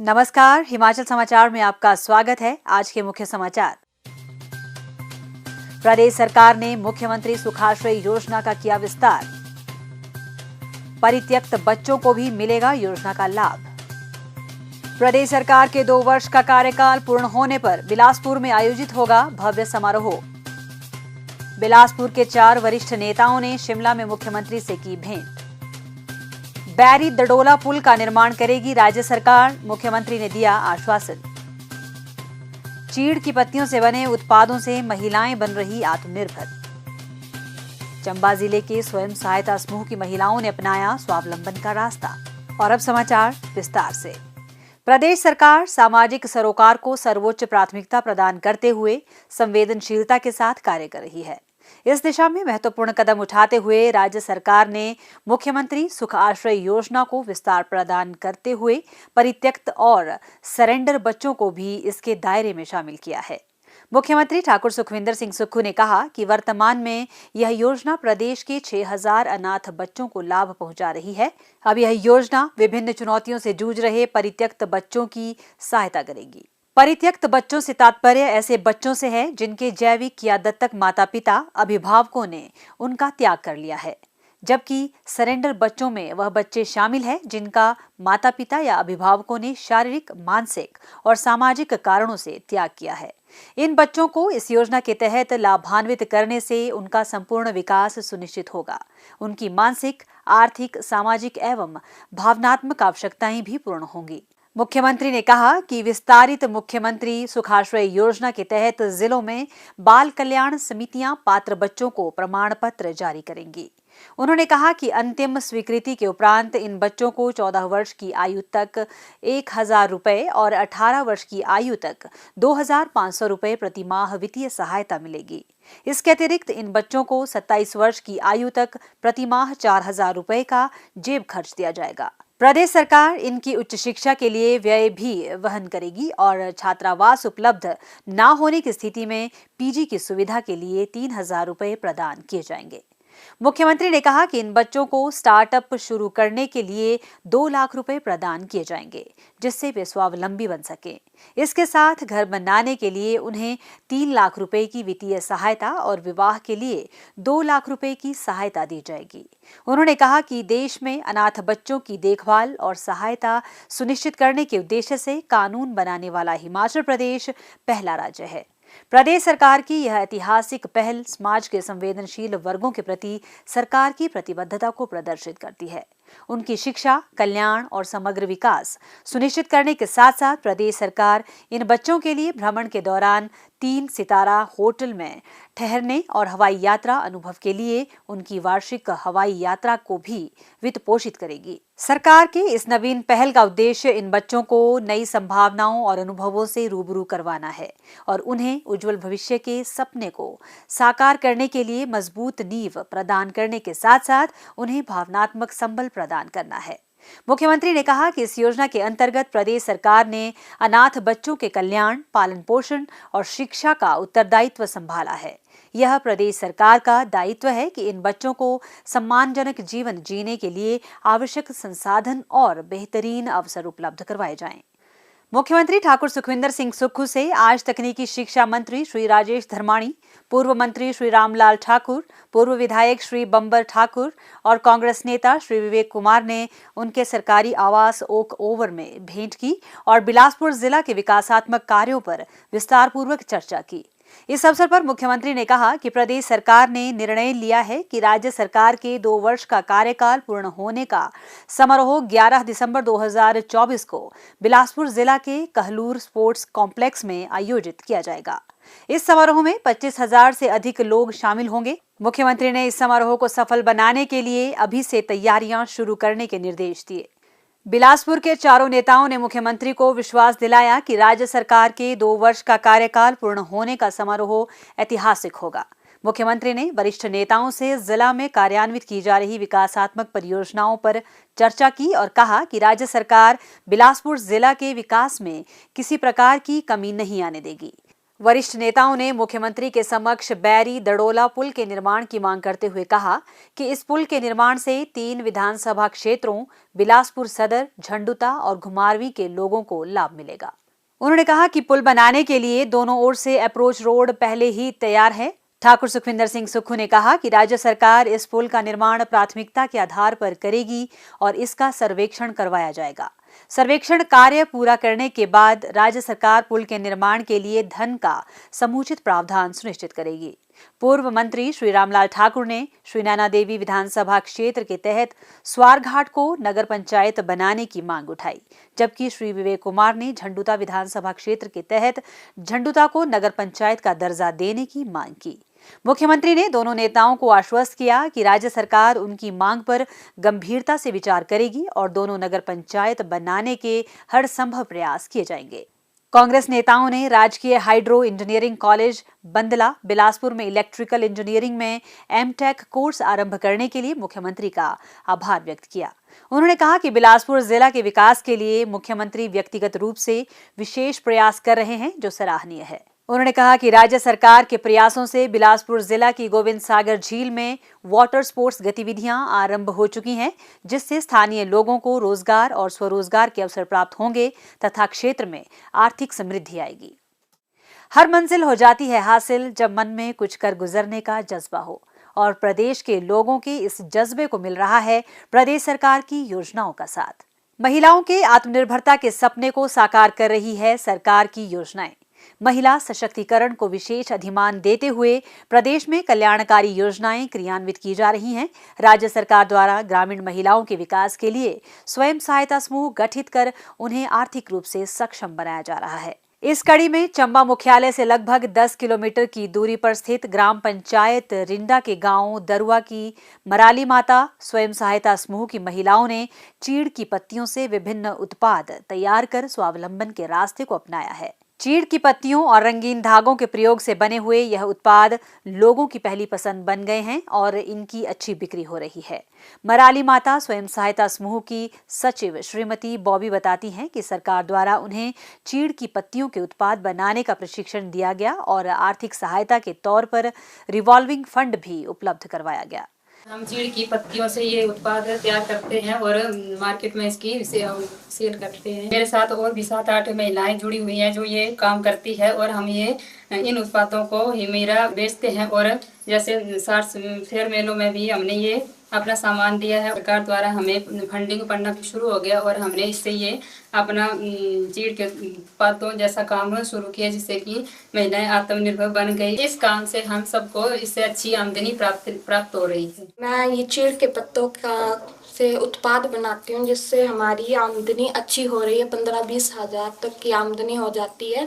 नमस्कार, हिमाचल समाचार में आपका स्वागत है। आज के मुख्य समाचार। प्रदेश सरकार ने मुख्यमंत्री सुखाश्रय योजना का किया विस्तार। परित्यक्त बच्चों को भी मिलेगा योजना का लाभ। प्रदेश सरकार के 2 वर्ष का कार्यकाल पूर्ण होने पर बिलासपुर में आयोजित होगा भव्य समारोह। बिलासपुर के 4 वरिष्ठ नेताओं ने शिमला में मुख्यमंत्री से की भेंट। बैरी दडोला पुल का निर्माण करेगी राज्य सरकार, मुख्यमंत्री ने दिया आश्वासन। चीड़ की पत्तियों से बने उत्पादों से महिलाएं बन रही आत्मनिर्भर। चंबा जिले के स्वयं सहायता समूह की महिलाओं ने अपनाया स्वावलंबन का रास्ता। और अब समाचार विस्तार से। प्रदेश सरकार सामाजिक सरोकार को सर्वोच्च प्राथमिकता प्रदान करते हुए संवेदनशीलता के साथ कार्य कर रही है। इस दिशा में महत्वपूर्ण कदम उठाते हुए राज्य सरकार ने मुख्यमंत्री सुख आश्रय योजना को विस्तार प्रदान करते हुए परित्यक्त और सरेंडर बच्चों को भी इसके दायरे में शामिल किया है। मुख्यमंत्री ठाकुर सुखविंदर सिंह सुक्खू ने कहा कि वर्तमान में यह योजना प्रदेश के 6000 अनाथ बच्चों को लाभ पहुंचा रही है। अब यह योजना विभिन्न चुनौतियों से जूझ रहे परित्यक्त बच्चों की सहायता करेगी। परित्यक्त बच्चों से तात्पर्य ऐसे बच्चों से है जिनके जैविक या दत्तक माता पिता अभिभावकों ने उनका त्याग कर लिया है, जबकि सरेंडर बच्चों में वह बच्चे शामिल हैं जिनका माता पिता या अभिभावकों ने शारीरिक, मानसिक और सामाजिक कारणों से त्याग किया है। इन बच्चों को इस योजना के तहत लाभान्वित करने से उनका संपूर्ण विकास सुनिश्चित होगा। उनकी मानसिक, आर्थिक, सामाजिक एवं भावनात्मक आवश्यकताएं भी पूर्ण होंगी। मुख्यमंत्री ने कहा कि विस्तारित मुख्यमंत्री सुखाश्रय योजना के तहत जिलों में बाल कल्याण समितियां पात्र बच्चों को प्रमाण पत्र जारी करेंगी। उन्होंने कहा कि अंतिम स्वीकृति के उपरांत इन बच्चों को 14 वर्ष की आयु तक 1000 रुपए और 18 वर्ष की आयु तक 2500 रुपए प्रति माह वित्तीय सहायता मिलेगी। इसके अतिरिक्त इन बच्चों को 27 वर्ष की आयु तक प्रति माह 4000 रुपए का जेब खर्च दिया जाएगा। प्रदेश सरकार इनकी उच्च शिक्षा के लिए व्यय भी वहन करेगी और छात्रावास उपलब्ध न होने की स्थिति में पीजी की सुविधा के लिए 3000 रुपए प्रदान किए जाएंगे। मुख्यमंत्री ने कहा कि इन बच्चों को स्टार्टअप शुरू करने के लिए 2 लाख रुपए प्रदान किए जाएंगे, जिससे वे स्वावलंबी बन सकें। इसके साथ घर बनाने के लिए उन्हें 3 लाख रुपए की वित्तीय सहायता और विवाह के लिए 2 लाख रुपए की सहायता दी जाएगी। उन्होंने कहा कि देश में अनाथ बच्चों की देखभाल और सहायता सुनिश्चित करने के उद्देश्य से कानून बनाने वाला हिमाचल प्रदेश पहला राज्य है। प्रदेश सरकार की यह ऐतिहासिक पहल समाज के संवेदनशील वर्गों के प्रति सरकार की प्रतिबद्धता को प्रदर्शित करती है। उनकी शिक्षा, कल्याण और समग्र विकास सुनिश्चित करने के साथ साथ प्रदेश सरकार इन बच्चों के लिए भ्रमण के दौरान 3 सितारा होटल में ठहरने और हवाई यात्रा अनुभव के लिए उनकी वार्षिक हवाई यात्रा को भी वित्त पोषित करेगी। सरकार के इस नवीन पहल का उद्देश्य इन बच्चों को नई संभावनाओं और अनुभवों से रूबरू करवाना है और उन्हें उज्जवल भविष्य के सपने को साकार करने के लिए मजबूत नींव प्रदान करने के साथ साथ उन्हें भावनात्मक संबल प्रदान करना है। मुख्यमंत्री ने कहा कि इस योजना के अंतर्गत प्रदेश सरकार ने अनाथ बच्चों के कल्याण, पालन पोषण और शिक्षा का उत्तरदायित्व संभाला है। यह प्रदेश सरकार का दायित्व है कि इन बच्चों को सम्मानजनक जीवन जीने के लिए आवश्यक संसाधन और बेहतरीन अवसर उपलब्ध करवाए जाएं। मुख्यमंत्री ठाकुर सुखविंदर सिंह सुक्खू से आज तकनीकी शिक्षा मंत्री श्री राजेश धर्माणी, पूर्व मंत्री श्री रामलाल ठाकुर, पूर्व विधायक श्री बंबर ठाकुर और कांग्रेस नेता श्री विवेक कुमार ने उनके सरकारी आवास ओक ओवर में भेंट की और बिलासपुर जिला के विकासात्मक कार्यों पर विस्तारपूर्वक चर्चा की। इस अवसर पर मुख्यमंत्री ने कहा कि प्रदेश सरकार ने निर्णय लिया है कि राज्य सरकार के 2 वर्ष का कार्यकाल पूर्ण होने का समारोह 11 दिसंबर 2024 को बिलासपुर जिला के कहलूर स्पोर्ट्स कॉम्प्लेक्स में आयोजित किया जाएगा। इस समारोह में 25,000 से अधिक लोग शामिल होंगे। मुख्यमंत्री ने इस समारोह को सफल बनाने के लिए अभी से तैयारियां शुरू करने के निर्देश दिए। बिलासपुर के चारों नेताओं ने मुख्यमंत्री को विश्वास दिलाया कि राज्य सरकार के 2 वर्ष का कार्यकाल पूर्ण होने का समारोह ऐतिहासिक होगा। मुख्यमंत्री ने वरिष्ठ नेताओं से जिला में कार्यान्वित की जा रही विकासात्मक परियोजनाओं पर चर्चा की और कहा कि राज्य सरकार बिलासपुर जिला के विकास में किसी प्रकार की कमी नहीं आने देगी। वरिष्ठ नेताओं ने मुख्यमंत्री के समक्ष बैरी दड़ोला पुल के निर्माण की मांग करते हुए कहा कि इस पुल के निर्माण से 3 विधानसभा क्षेत्रों बिलासपुर सदर, झंडुता और घुमारवीं के लोगों को लाभ मिलेगा। उन्होंने कहा कि पुल बनाने के लिए दोनों ओर से अप्रोच रोड पहले ही तैयार है। ठाकुर सुखविंदर सिंह सुक्खू ने कहा कि राज्य सरकार इस पुल का निर्माण प्राथमिकता के आधार पर करेगी और इसका सर्वेक्षण करवाया जाएगा। सर्वेक्षण कार्य पूरा करने के बाद राज्य सरकार पुल के निर्माण के लिए धन का समुचित प्रावधान सुनिश्चित करेगी। पूर्व मंत्री श्री रामलाल ठाकुर ने श्री नैना देवी विधानसभा क्षेत्र के तहत स्वारघाट को नगर पंचायत बनाने की मांग उठाई, जबकि श्री विवेक कुमार ने झंडुता विधानसभा क्षेत्र के तहत झंडुता को नगर पंचायत का दर्जा देने की मांग की। मुख्यमंत्री ने दोनों नेताओं को आश्वस्त किया कि राज्य सरकार उनकी मांग पर गंभीरता से विचार करेगी और दोनों नगर पंचायत बनाने के हर संभव प्रयास किए जाएंगे। कांग्रेस नेताओं ने राजकीय hydro engineering college Bandla Bilaspur में इलेक्ट्रिकल इंजीनियरिंग में एमटेक कोर्स आरंभ करने के लिए मुख्यमंत्री का आभार व्यक्त किया। उन्होंने कहा कि बिलासपुर जिला के विकास के लिए मुख्यमंत्री व्यक्तिगत रूप से विशेष प्रयास कर रहे हैं, जो सराहनीय है। उन्होंने कहा कि राज्य सरकार के प्रयासों से बिलासपुर जिला की गोविंद सागर झील में वाटर स्पोर्ट्स गतिविधियां आरंभ हो चुकी हैं, जिससे स्थानीय लोगों को रोजगार और स्वरोजगार के अवसर प्राप्त होंगे तथा क्षेत्र में आर्थिक समृद्धि आएगी। हर मंजिल हो जाती है हासिल जब मन में कुछ कर गुजरने का जज्बा हो, और प्रदेश के लोगों के इस जज्बे को मिल रहा है प्रदेश सरकार की योजनाओं का साथ। महिलाओं के आत्मनिर्भरता के सपने को साकार कर रही है सरकार की योजनाएं। महिला सशक्तिकरण को विशेष अधिमान देते हुए प्रदेश में कल्याणकारी योजनाएं क्रियान्वित की जा रही हैं। राज्य सरकार द्वारा ग्रामीण महिलाओं के विकास के लिए स्वयं सहायता समूह गठित कर उन्हें आर्थिक रूप से सक्षम बनाया जा रहा है। इस कड़ी में चंबा मुख्यालय से लगभग 10 किलोमीटर की दूरी पर स्थित ग्राम पंचायत रिंडा के गांव दरुआ की मराली माता स्वयं सहायता समूह की महिलाओं ने चीड़ की पत्तियों से विभिन्न उत्पाद तैयार कर स्वावलंबन के रास्ते को अपनाया है। चीड़ की पत्तियों और रंगीन धागों के प्रयोग से बने हुए यह उत्पाद लोगों की पहली पसंद बन गए हैं और इनकी अच्छी बिक्री हो रही है। मराली माता स्वयं सहायता समूह की सचिव श्रीमती बॉबी बताती हैं कि सरकार द्वारा उन्हें चीड़ की पत्तियों के उत्पाद बनाने का प्रशिक्षण दिया गया और आर्थिक सहायता के तौर पर रिवॉल्विंग फंड भी उपलब्ध करवाया गया। हम चीड़ की पत्तियों से ये उत्पाद तैयार करते हैं और मार्केट में इसकी सेल करते हैं। मेरे साथ और भी 7-8 महिलाएं जुड़ी हुई हैं जो ये काम करती है और हम ये इन उत्पादों को हिमीरा बेचते हैं और जैसे सार्स फेयर मेलों में भी हमने ये अपना सामान दिया है। सरकार द्वारा हमें फंडिंग पड़ना शुरू हो गया और हमने इससे ये अपना चीड़ के उत्पादों जैसा काम शुरू किया, जिससे कि महिलाएं आत्मनिर्भर बन गई। इस काम से हम सबको इससे अच्छी आमदनी प्राप्त हो रही है। मैं ये चीड़ के पत्तों का से उत्पाद बनाती हूँ, जिससे हमारी आमदनी अच्छी हो रही है। 15-20 हज़ार तक की आमदनी हो जाती है।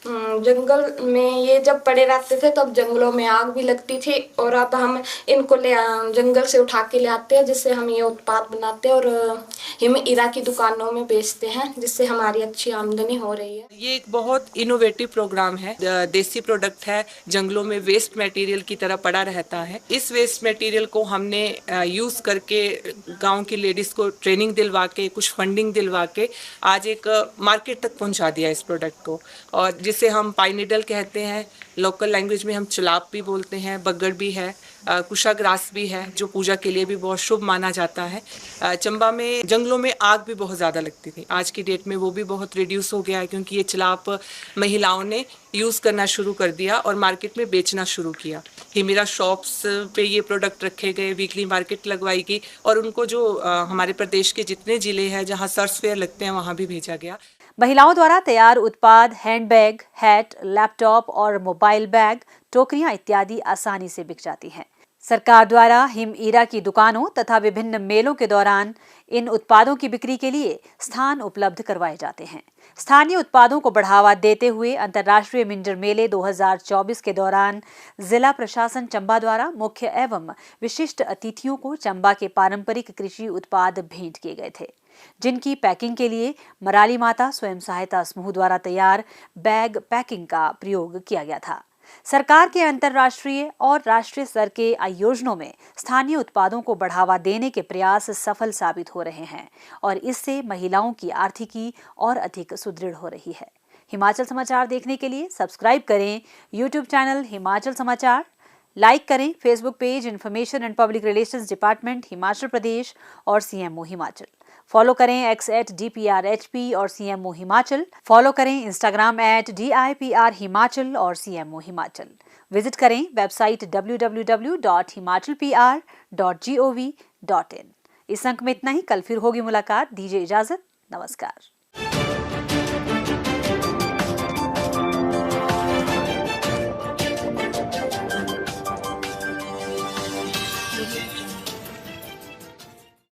जंगल में ये जब पड़े रहते थे तब जंगलों में आग भी लगती थी और अब हम इनको जंगल से उठा के ले आते हैं, जिससे हम ये उत्पाद बनाते हैं और हिमीरा की दुकानों में बेचते हैं, जिससे हमारी अच्छी आमदनी हो रही है। ये एक बहुत इनोवेटिव प्रोग्राम है। देसी प्रोडक्ट है, जंगलों में वेस्ट मटेरियल की तरह पड़ा रहता है। इस वेस्ट मटेरियल को हमने यूज करके गांव की लेडीज को ट्रेनिंग दिलवा के, कुछ फंडिंग दिलवा के आज एक मार्केट तक पहुंचा दिया इस प्रोडक्ट को, और जिसे हम पाइनिडल कहते हैं। लोकल लैंग्वेज में हम चलाप भी बोलते हैं, बग्गड़ भी है, कुशाग्रास भी है, जो पूजा के लिए भी बहुत शुभ माना जाता है। चंबा में जंगलों में आग भी बहुत ज़्यादा लगती थी। आज की डेट में वो भी बहुत रिड्यूस हो गया है, क्योंकि ये चलाप महिलाओं ने यूज़ करना शुरू कर दिया और मार्केट में बेचना शुरू किया। हिमीरा शॉप्स पे ये प्रोडक्ट रखे गए, वीकली मार्केट लगवाई गई और उनको जो हमारे प्रदेश के जितने ज़िले हैं जहाँ सर्स फेयर लगते हैं वहाँ भी भेजा गया। महिलाओं द्वारा तैयार उत्पाद हैंडबैग, हैट, लैपटॉप और मोबाइल बैग, टोकरियां इत्यादि आसानी से बिक जाती हैं। सरकार द्वारा हिमीरा की दुकानों तथा विभिन्न मेलों के दौरान इन उत्पादों की बिक्री के लिए स्थान उपलब्ध करवाए जाते हैं। स्थानीय उत्पादों को बढ़ावा देते हुए अंतर्राष्ट्रीय मिंजर मेले 2024 के दौरान जिला प्रशासन चंबा द्वारा मुख्य एवं विशिष्ट अतिथियों को चंबा के पारंपरिक कृषि उत्पाद भेंट किए गए थे, जिनकी पैकिंग के लिए मराली माता स्वयं सहायता समूह द्वारा तैयार बैग पैकिंग का प्रयोग किया गया था। सरकार के अंतर्राष्ट्रीय और राष्ट्रीय स्तर के आयोजनों में स्थानीय उत्पादों को बढ़ावा देने के प्रयास सफल साबित हो रहे हैं और इससे महिलाओं की आर्थिकी और अधिक सुदृढ़ हो रही है। हिमाचल समाचार देखने के लिए सब्सक्राइब करें यूट्यूब चैनल हिमाचल समाचार, लाइक करें Facebook page information and public relations department Himachal Pradesh और CMO हिमाचल। फॉलो करें X @DPRHP और CMO हिमाचल। फॉलो करें इंस्टाग्राम @DIPR हिमाचल और CMO हिमाचल। विजिट करें वेबसाइट www.himachalpr.gov.in। इस अंक में इतना ही। कल फिर होगी मुलाकात। दीजिए इजाजत। नमस्कार।